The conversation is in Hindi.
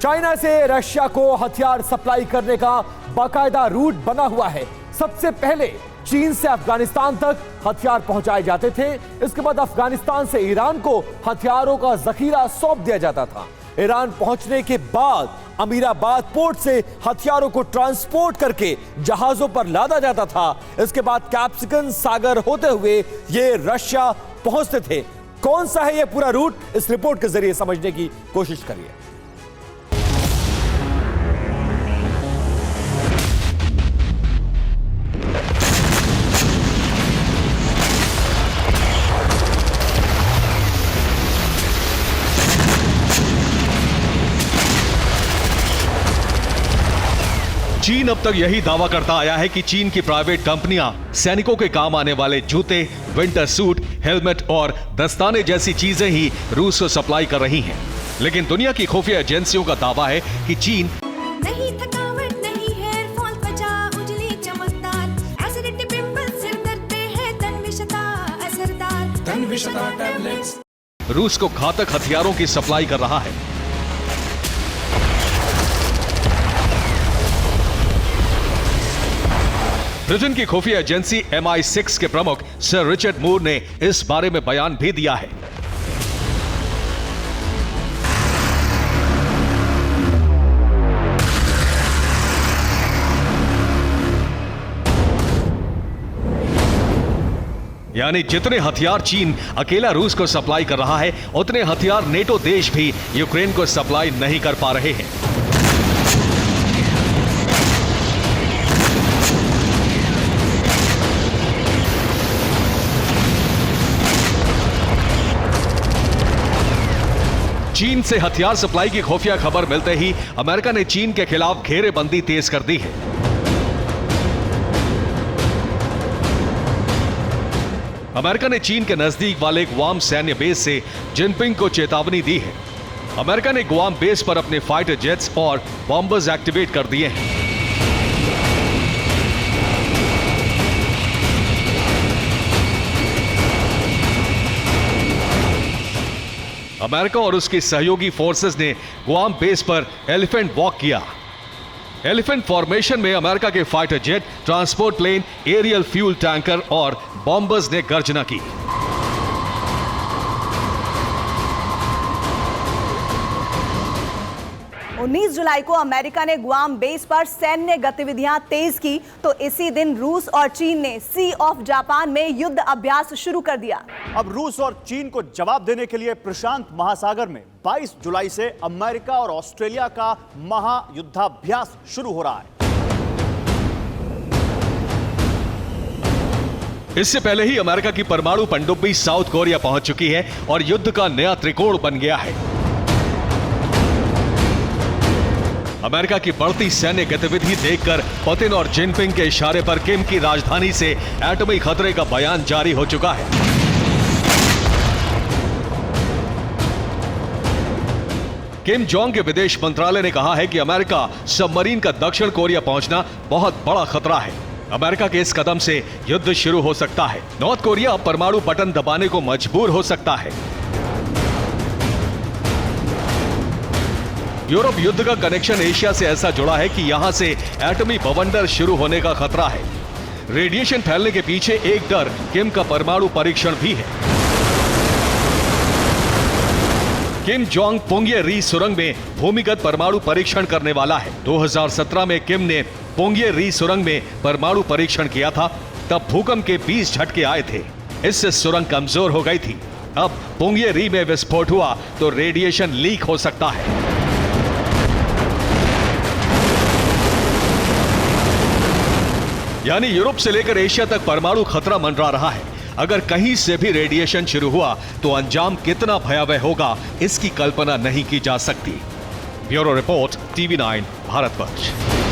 चाइना से रशिया को हथियार सप्लाई करने का बाकायदा रूट बना हुआ है। सबसे पहले चीन से अफगानिस्तान तक हथियार पहुंचाए जाते थे। इसके बाद अफगानिस्तान से ईरान को हथियारों का जखीरा सौंप दिया जाता था। ईरान पहुंचने के बाद अमीराबाद पोर्ट से हथियारों को ट्रांसपोर्ट करके जहाजों पर लादा जाता था। इसके बाद कैप्सिकन सागर होते हुए ये रशिया पहुंचते थे। कौन सा है ये पूरा रूट, इस रिपोर्ट के जरिए समझने की कोशिश करिए। चीन अब तक यही दावा करता आया है कि चीन की प्राइवेट कंपनियां सैनिकों के काम आने वाले जूते, विंटर सूट, हेलमेट और दस्ताने जैसी चीजें ही रूस को सप्लाई कर रही हैं। लेकिन दुनिया की खुफिया एजेंसियों का दावा है कि चीन नहीं थकावट, नहीं हेयर फॉल, त्वचा उजली चमकदार, एसिडिटी, पिंपल, सिर दर्द पे है तनविषता असरदार, तनविषता टैबलेट्स रूस को घातक हथियारों की सप्लाई कर रहा है। ब्रिटेन की खुफिया एजेंसी MI6 के प्रमुख सर रिचर्ड मूर ने इस बारे में बयान भी दिया है। यानी जितने हथियार चीन अकेला रूस को सप्लाई कर रहा है, उतने हथियार नेटो देश भी यूक्रेन को सप्लाई नहीं कर पा रहे हैं। चीन से हथियार सप्लाई की खुफिया खबर मिलते ही अमेरिका ने चीन के खिलाफ घेरेबंदी तेज कर दी है। अमेरिका ने चीन के नजदीक वाले गुआम सैन्य बेस से जिनपिंग को चेतावनी दी है। अमेरिका ने गुआम बेस पर अपने फाइटर जेट्स और बॉम्बर्स एक्टिवेट कर दिए हैं। अमेरिका और उसकी सहयोगी फोर्सेस ने गुआम बेस पर एलिफेंट वॉक किया। एलिफेंट फॉर्मेशन में अमेरिका के fighter jet, transport plane, aerial fuel tanker और बॉम्बर्स ने गर्जना की। उन्नीस जुलाई को अमेरिका ने गुआम बेस पर सैन्य गतिविधियां तेज की तो इसी दिन रूस और चीन ने सी ऑफ जापान में युद्ध अभ्यास शुरू कर दिया। अब रूस और चीन को जवाब देने के लिए प्रशांत महासागर में 22 जुलाई से अमेरिका और ऑस्ट्रेलिया का महायुद्धाभ्यास शुरू हो रहा है। इससे पहले ही अमेरिका की परमाणु पनडुब्बी साउथ कोरिया पहुंच चुकी है और युद्ध का नया त्रिकोण बन गया है। अमेरिका की बढ़ती सैन्य गतिविधि देखकर पुतिन और जिनपिंग के इशारे पर किम की राजधानी से एटमी खतरे का बयान जारी हो चुका है। किम जोंग के विदेश मंत्रालय ने कहा है कि अमेरिका सबमरीन का दक्षिण कोरिया पहुंचना बहुत बड़ा खतरा है। अमेरिका के इस कदम से युद्ध शुरू हो सकता है। नॉर्थ कोरिया अब परमाणु बटन दबाने को मजबूर हो सकता है। यूरोप युद्ध का कनेक्शन एशिया से ऐसा जुड़ा है कि यहां से एटमी बवंडर शुरू होने का खतरा है। रेडिएशन फैलने के पीछे एक डर किम का परमाणु परीक्षण भी है। किम जोंग पुंगये री सुरंग में भूमिगत परमाणु परीक्षण करने वाला है। 2017 में किम ने पुंगये री सुरंग में परमाणु परीक्षण किया था। तब भूकंप के 20 झटके आए थे। इससे सुरंग कमजोर हो गई थी। अब पुंगये री में विस्फोट हुआ तो रेडिएशन लीक हो सकता है। यानी यूरोप से लेकर एशिया तक परमाणु खतरा मंडरा रहा है। अगर कहीं से भी रेडिएशन शुरू हुआ तो अंजाम कितना भयावह होगा, इसकी कल्पना नहीं की जा सकती। Bureau report, TV9 Bharatvarsh.